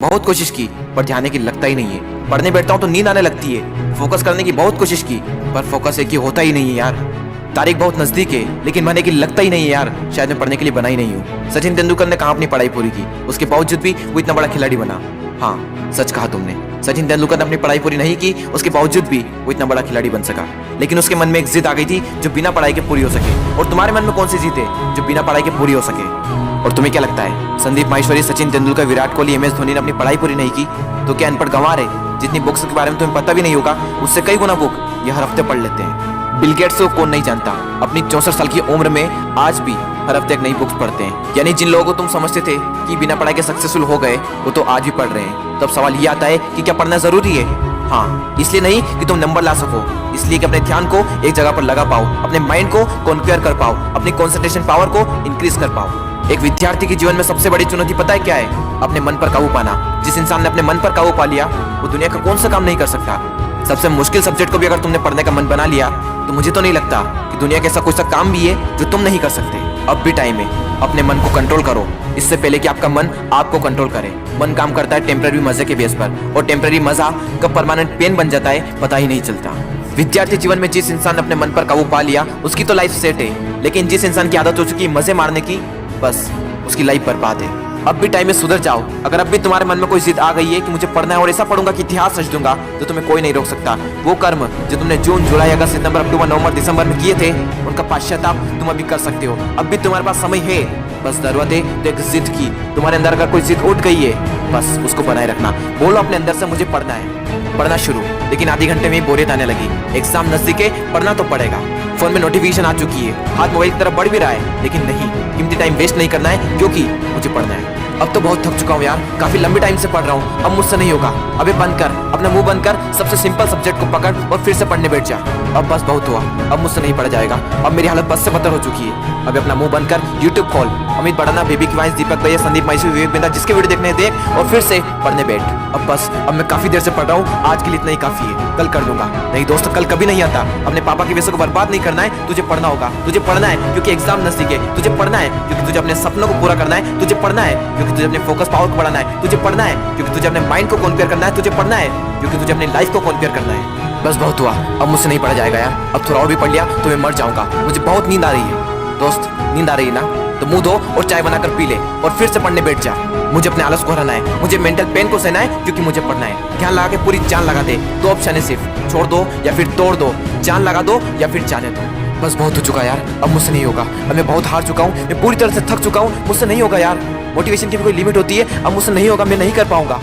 बहुत कोशिश की पर ध्यान है कि लगता ही नहीं है। पढ़ने बैठता हूँ तो नींद आने लगती है। फोकस करने की बहुत कोशिश की पर फोकस है कि होता ही नहीं है यार। तारीख बहुत नजदीक है लेकिन मन है कि लगता ही नहीं है यार, शायद मैं पढ़ने के लिए बना ही नहीं हूँ। सचिन तेंदुलकर ने कहाँ अपनी पढ़ाई पूरी की, उसके बावजूद भी वो इतना बड़ा खिलाड़ी बना। हाँ सच कहा तुमने, सचिन तेंदुलकर ने अपनी पढ़ाई पूरी नहीं की, उसके बावजूद भी वो इतना बड़ा खिलाड़ी बन सका। लेकिन उसके मन में एक जिद आ गई थी जो बिना पढ़ाई के पूरी हो सके। और तुम्हारे मन में कौन सी जिद है जो बिना पढ़ाई के पूरी हो सके? और तुम्हें क्या लगता है संदीप माहेश्वरी, सचिन तेंदुलकर, विराट कोहली, MS धोनी ने अपनी पढ़ाई पूरी नहीं की तो क्या अनपढ़ गंवार है? जितनी बुक्स के बारे में तुम्हें पता भी नहीं होगा उससे कई गुना बुक ये हर हफ्ते पढ़ लेते हैं। बिल गेट्स को कौन नहीं जानता, अपनी 64 साल की उम्र में आज भी हर हफ्ते एक नई बुक्स पढ़ते हैं। यानी जिन लोगों को तुम समझते थे कि बिना पढ़ाई के सक्सेसफुल हो गए वो तो आज भी पढ़ रहे हैं। तब सवाल ये आता है कि क्या पढ़ना जरूरी है? हाँ, इसलिए नहीं कि तुम नंबर ला सको, इसलिए कि अपने ध्यान को एक जगह पर लगा पाओ, अपने माइंड को कॉन्क्वेयर कर पाओ, अपनी कॉन्सेंट्रेशन पावर को इंक्रीज कर पाओ। एक विद्यार्थी के जीवन में सबसे बड़ी चुनौती पता है क्या है? अपने मन पर काबू पाना। जिस इंसान ने अपने मन पर काबू पा लिया वो दुनिया का कौन सा काम नहीं कर सकता। सबसे मुश्किल सब्जेक्ट को भी अगर तुमने पढ़ने का मन बना लिया तो मुझे तो नहीं लगता कि दुनिया के ऐसा कुछ सा काम भी है जो तुम नहीं कर सकते। अब भी टाइम है, अपने मन को कंट्रोल करो इससे पहले कि आपका मन आपको कंट्रोल करे। मन काम करता है टेम्पररी मजे के बेस पर, और टेम्पररी मजा कब परमानेंट पेन बन जाता है पता ही नहीं चलता। विद्यार्थी जीवन में जिस इंसान ने अपने मन पर काबू पा लिया उसकी तो लाइफ सेट है, लेकिन जिस इंसान की आदत हो चुकी है मजे मारने की, बस उसकी लाइफ बर्बाद है। अब भी टाइम में सुधर जाओ। अगर अब भी तुम्हारे मन में कोई जिद आ गई है कि मुझे पढ़ना है और ऐसा पढ़ूंगा कि इतिहास रच दूंगा तो तुम्हें कोई नहीं रोक सकता। वो कर्म जो तुमने जून, जुलाई, अगस्त, सितंबर, अक्टूबर, नवंबर, दिसंबर में किए थे उनका पश्चाताप तुम अभी कर सकते हो। अब भी तुम्हारे पास समय है, बस जरूरत है तो एक जिद की। तुम्हारे अंदर अगर कोई जिद उठ गई है बस उसको बनाए रखना। बोलो अपने अंदर से मुझे पढ़ना है, पढ़ना शुरू। लेकिन आधे घंटे में बोरियत आने लगी, एग्जाम नजदीक है, पढ़ना तो पड़ेगा। फोन में नोटिफिकेशन आ चुकी है, हाथ मोबाइल की तरफ बढ़ भी रहा है, लेकिन नहीं, कीमती टाइम वेस्ट नहीं करना है क्योंकि मुझे पढ़ना है। अब तो बहुत थक चुका हूँ यार, काफी लंबे टाइम से पढ़ रहा हूँ, अब मुझसे नहीं होगा। अबे बंद कर, अपना मुंह बंद कर, सबसे सिंपल सब्जेक्ट को पकड़ और फिर से पढ़ने बैठ जा। अब बस बहुत हुआ, अब मुझसे नहीं पढ़ा जाएगा। अब मेरी हालत बस से बदतर हो चुकी है। अब अपना मुंह बंद कर, यूट्यूब खोल, अमित बढ़ाना, बेबी की वॉइस, दीपक भैया, संदीप माहेश्वरी, विवेक बिंदा, जिसके वीडियो देखने देख और फिर से पढ़ने बैठ। अब बस, अब मैं काफी देर से पढ़ रहा हूँ, आज के लिए इतना ही काफी है, कल कर लूंगा। नहीं दोस्तों, कल कभी नहीं आता। अपने पापा के पैसे को बर्बाद नहीं करना है, तुझे पढ़ना होगा। तुझे पढ़ना है क्योंकि एग्जाम नजदीक है, तुझे पढ़ना है क्योंकि तुझे अपने सपनों को पूरा करना है, तुझे पढ़ना है क्योंकि तुझे अपने फोकस पावर को बढ़ाना है, तुझे पढ़ना है क्योंकि तुझे अपने माइंड को कॉन्क्वेयर करना है, तुझे पढ़ना है क्योंकि तुझे अपनी लाइफ को कॉन्क्वेयर करना है। बस बहुत हुआ, अब मुझसे नहीं पढ़ा जाएगा यार। अब थोड़ा और भी पढ़ लिया तो मैं मर जाऊंगा। मुझे बहुत नींद आ रही है। दोस्त, नींद आ रही है ना तो मुंह धो और चाय बनाकर पी ले और फिर से पढ़ने बैठ जा। मुझे अपने आलस को हराना है, मुझे मेंटल पेन को सहना है क्योंकि मुझे पढ़ना है। ध्यान लगा के पूरी जान लगा दे। दो ऑप्शन है सिर्फ, छोड़ दो या फिर तोड़ दो, जान लगा दो या फिर जाने दो। बस बहुत हो चुका यार, अब मुझसे नहीं होगा। अब मैं बहुत हार चुका हूँ, मैं पूरी तरह से थक चुका हूँ, मुझसे नहीं होगा यार। मोटिवेशन की भी कोई लिमिट होती है, अब मुझसे नहीं होगा, मैं नहीं कर पाऊंगा।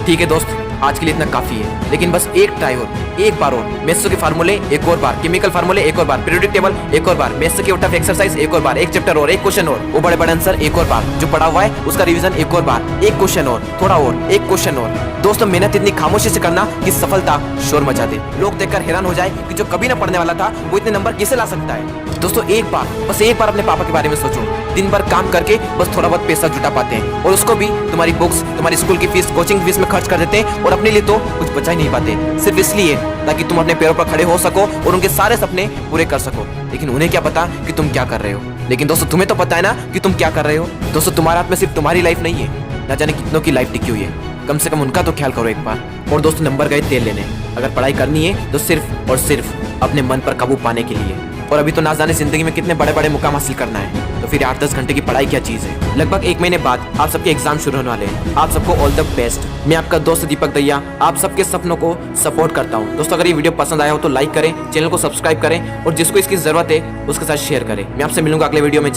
ठीक है दोस्त, आज के लिए इतना काफी है, लेकिन बस एक ट्राई और, एक बार और। मैथ्स के फार्मूले एक और बार, केमिकल फार्मूले एक और बार, पीरियोडिक टेबल एक और बार, मैथ्स के उठा एक्सरसाइज एक और बार, एक चैप्टर और, एक क्वेश्चन और, वो बड़े बड़े आंसर एक और बार, जो पढ़ा हुआ है उसका रिवीजन एक और बार, एक क्वेश्चन और, थोड़ा और, एक क्वेश्चन और। दोस्तों, मेहनत इतनी खामोशी से करना कि सफलता शोर मचा दे, लोग देखकर हैरान हो जाए कि जो कभी ना पढ़ने वाला था वो इतने नंबर कैसे ला सकता है। दोस्तों, एक बार, बस एक बार अपने पापा के बारे में सोचो। दिन भर काम करके बस थोड़ा बहुत पैसा जुटा पाते हैं और उसको भी तुम्हारी बुक्स, तुम्हारी स्कूल की फीस, कोचिंग फीस में खर्च कर देते हैं और अपने लिए तो कुछ बचा ही नहीं पाते, सिर्फ इसलिए ताकि तुम अपने पैरों पर खड़े हो सको और उनके सारे सपने पूरे कर सको। लेकिन उन्हें क्या पता कि तुम क्या कर रहे हो। लेकिन दोस्तों, तुम्हें तो पता है ना कि तुम क्या कर रहे हो। दोस्तों, तुम्हारे हाथ में सिर्फ तुम्हारी लाइफ नहीं है, ना जाने कितनों की लाइफ टिकी हुई है। कम से कम उनका तो ख्याल करो एक बार। और दोस्तों, नंबर गए तेल लेने। अगर पढ़ाई करनी है तो सिर्फ और सिर्फ अपने मन पर काबू पाने के लिए। और अभी तो ना जाने जिंदगी में कितने बड़े बड़े मुकाम हासिल करना है, तो फिर 8-10 घंटे की पढ़ाई क्या चीज है। लगभग 1 महीने बाद आप सबके एग्जाम शुरू होने वाले हैं। आप सबको ऑल द बेस्ट। मैं आपका दोस्त दीपक दैया आप सबके सपनों को सपोर्ट करता हूँ। दोस्तों, अगर ये वीडियो पसंद आया हो तो लाइक करें, चैनल को सब्सक्राइब करें और जिसको इसकी जरूरत है उसके साथ शेयर करें। मैं आपसे मिलूंगा अगले वीडियो में।